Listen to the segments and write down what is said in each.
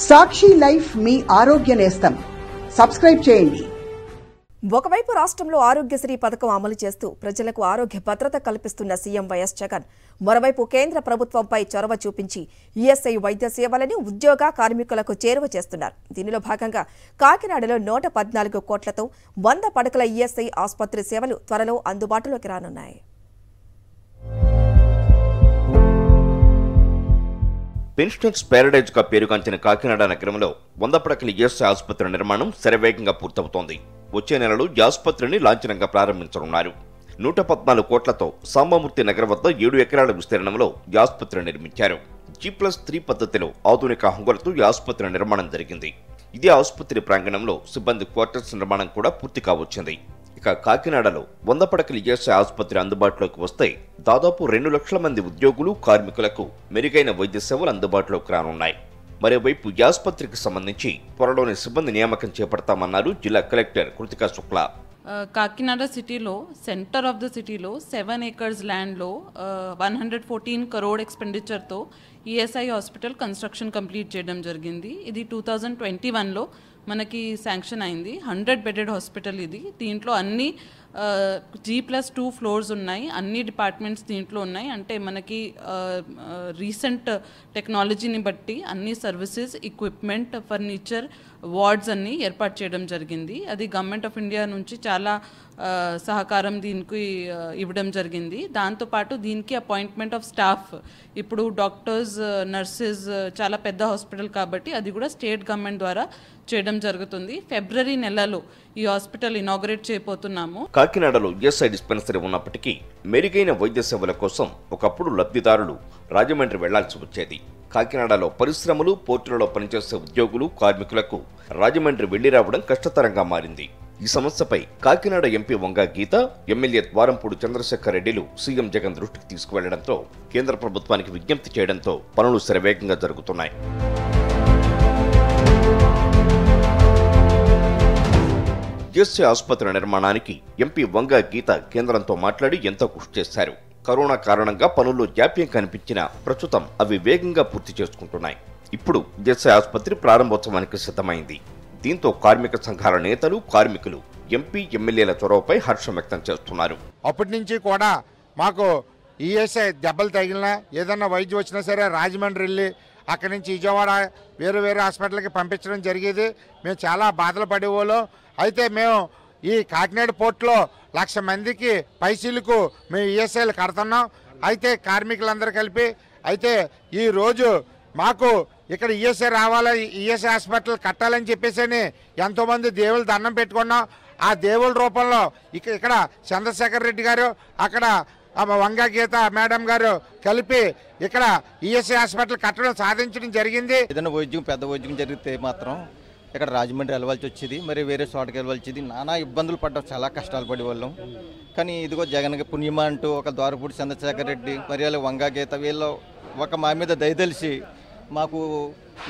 సాక్షి life మీ ఆరోగ్య నేస్తం. Subscribe చేయండి. ఒకవైపు రాష్ట్రంలో ఆరోగ్యశ్రీ పథకం అమలు చేస్తూ ప్రజలకు ఆరోగ్య భద్రత కల్పిస్తున్న సీఎం వైఎస్ జగన్ మరోవైపు కేంద్ర ప్రభుత్వంపై చొరవ చూపించి ఈఎస్ఐ వైద్య సేవలను ఉద్యోగ కార్మికులకు చేరువ చేస్తున్నారు. దీనిలో భాగంగా కాకినాడలో 114 కోట్లతో 100 పడకల ఈఎస్ఐ ఆసుపత్రి సేవలు త్వరలో అందుబాటులోకి రానున్నాయి. పెన్షనర్స్ ప్యారడైజ్ గా పేరుగాంచిన కాకినాడ నగరంలో 100 పడకల ఈఎస్ఐ ఆసుపత్రి నిర్మాణం శరవేగంగా పూర్తవుతోంది. వచ్చే నెలలో ఈ ఆసుపత్రిని లాంఛనంగా ప్రారంభించనున్నారు. 114 కోట్లతో సాంబమూర్తి నగర్ వద్ద 7 ఎకరాల విస్తీర్ణంలో ఈ ఆసుపత్రి నిర్మించారు. G+3 పద్ధతిలో ఆధునిక హంగులతో ఈ ఆసుపత్రి నిర్మాణం జరిగింది. ఇదే ఆసుపత్రి ప్రాంగణంలో సిబ్బంది క్వార్టర్స్ నిర్మాణం కూడా పూర్తి కావచ్చింది. ఇక కాకినాడలో 100 పడకల ఈఎస్ఐ ఆసుపత్రి అందుబాటులోకి వస్తే దాదాపు 2 లక్షల మంది ఉద్యోగులు కార్మికులకు మెరుగైన వైద్య సేవలు అందుబాటులోకి రానున్నాయి. మరోవైపు ఈ ఆసుపత్రికి సంబంధించి త్వరలోనే సిబ్బంది నియామకం చేపడతామన్నారు జిల్లా కలెక్టర్ కృతికా శుక్లా. కాకినాడ సిటీలో సెంటర్ ఆఫ్ ద సిటీలో 7 acres ల్యాండ్లో 114 crore ఎక్స్పెండిచర్తో ఈఎస్ఐ హాస్పిటల్ కన్స్ట్రక్షన్ కంప్లీట్ చేయడం జరిగింది. ఇది 2021లో మనకి శాంక్షన్ అయింది. 100 bedded హాస్పిటల్ ఇది. దీంట్లో అన్ని G+2 ఫ్లోర్స్ ఉన్నాయి. అన్ని డిపార్ట్మెంట్స్ దీంట్లో ఉన్నాయి. అంటే మనకి రీసెంట్ టెక్నాలజీని బట్టి అన్ని సర్వీసెస్, ఎక్విప్మెంట్, ఫర్నిచర్, వార్డ్స్ అన్నీ ఏర్పాటు చేయడం జరిగింది. అది గవర్నమెంట్ ఆఫ్ ఇండియా నుంచి చాలా సహకారం దీనికి ఇవ్వడం జరిగింది. దాంతోపాటు దీనికి అపాయింట్మెంట్ ఆఫ్ స్టాఫ్, ఇప్పుడు డాక్టర్స్, నర్సెస్, చాలా పెద్ద హాస్పిటల్ కాబట్టి అది కూడా స్టేట్ గవర్నమెంట్ ద్వారా చేయడం జరుగుతుంది. ఫిబ్రవరి నెలలో ఈ హాస్పిటల్ ఇనాగరేట్ చేయబోతున్నాము. కాకినాడలో ఈఎస్ఐ డిస్పెన్సరీ ఉన్నప్పటికీ మెరుగైన వైద్య సేవల కోసం ఒకప్పుడు లబ్ధిదారులు రాజమండ్రి వెళ్లాల్సి వచ్చేది. కాకినాడలో పరిశ్రమలు, పోర్టులలో పనిచేసే ఉద్యోగులు, కార్మికులకు రాజమండ్రి వెళ్లి రావడం కష్టతరంగా మారింది. ఈ సమస్యపై కాకినాడ ఎంపీ వంగా గీత, ఎమ్మెల్యే ద్వారంపూడి చంద్రశేఖర్ రెడ్డిలు సీఎం జగన్ దృష్టికి తీసుకువెళ్లడంతో కేంద్ర ప్రభుత్వానికి విజ్ఞప్తి చేయడంతో పనులు శరవేగంగా జరుగుతున్నాయి. ఈఎస్ఐ ఆసుపత్రి నిర్మాణానికి ఎంపీ వంగా గీత కేంద్రంతో మాట్లాడి ఎంతో కృషి చేశారు. కరోనా కారణంగా పనుల్లో జాప్యం కనిపించినా ప్రస్తుతం అవి వేగంగా పూర్తి చేసుకుంటున్నాయి. ఇప్పుడు ఈఎస్ఐ ఆసుపత్రి ప్రారంభోత్సవానికి సిద్ధమైంది. దీంతో కార్మిక సంఘాల నేతలు, కార్మికులు ఎంపీ, ఎమ్మెల్యేల చొరవపై హర్షం వ్యక్తం చేస్తున్నారు. అప్పటి నుంచి కూడా మాకు ఈఎస్ఐ దెబ్బలు తగిలినా, ఏదన్నా వైద్యం వచ్చినా సరే రాజమండ్రి వెళ్ళి అక్కడి నుంచి విజయవాడ వేరే హాస్పిటల్కి పంపించడం జరిగేది. మేము చాలా బాధలు పడేవాళ్ళం. అయితే మేము ఈ కాకినాడ పోర్టులో 1,00,000 మందికి పైసీలకు మేము ఈఎస్ఐలు కడుతున్నాం. అయితే కార్మికులందరూ కలిపి అయితే ఈరోజు మాకు ఇక్కడ ఈఎస్ఐ రావాలి, ఈఎస్ఐ హాస్పిటల్ కట్టాలని చెప్పేసి ఎంతోమంది దేవుళ్ళు దండం పెట్టుకున్నాం. ఆ దేవుళ్ళ రూపంలో ఇక్కడ చంద్రశేఖర్ రెడ్డి గారు, అక్కడ వంగా గీత మేడం గారు కలిపి ఇక్కడ ఈఎస్ఐ హాస్పిటల్ కట్టడం సాధించడం జరిగింది. ఏదైనా వైద్యం, పెద్ద వైద్యం జరిగితే మాత్రం ఇక్కడ రాజమండ్రి వెళ్ళవలసి వచ్చేది, మరి వేరే చోటకి వెళ్ళవలసి వచ్చేది. నానా ఇబ్బందులు పడ్డాం, చాలా కష్టాలు పడేవాళ్ళం. కానీ ఇదిగో జగన్ పుణ్యమా అంటూ ఒక ద్వారపూడి చంద్రశేఖర్ రెడ్డి, మరి వాళ్ళ వంగా గీత, వీళ్ళు ఒక మా మీద దయతలిసి మాకు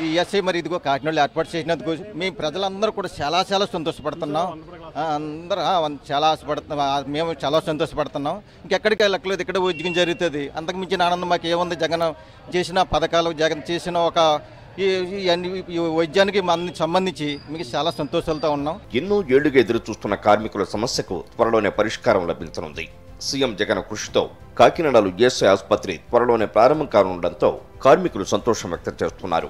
ఈ ఈఎస్ఐ మరి ఇదిగో కాకినాడలో ఏర్పాటు చేసినందుకు మేము ప్రజలందరూ కూడా చాలా సంతోషపడుతున్నాం. అందరూ చాలా ఆశపడుతున్నాం, మేము చాలా సంతోషపడుతున్నాం. ఇంకెక్కడికి వెళ్ళట్లేదు, ఇక్కడ వైద్యం జరుగుతుంది. అంతకు మించిన ఆనందం మాకు ఏముంది? జగన్ చేసిన పథకాలు, జగన్ చేసిన ఒక ఈ వైద్యానికి సంబంధించి మీకు చాలా సంతోషాలతో ఉన్నాం. ఎన్నో ఏళ్లుగా ఎదురు చూస్తున్న కార్మికుల సమస్యకు త్వరలోనే పరిష్కారం లభించనుంది. సీఎం జగన్ కృషితో కాకినాడలో ఈఎస్ఐ ఆసుపత్రి త్వరలోనే ప్రారంభం కానుండడంతో కార్మికులు సంతోషం వ్యక్తం చేస్తున్నారు.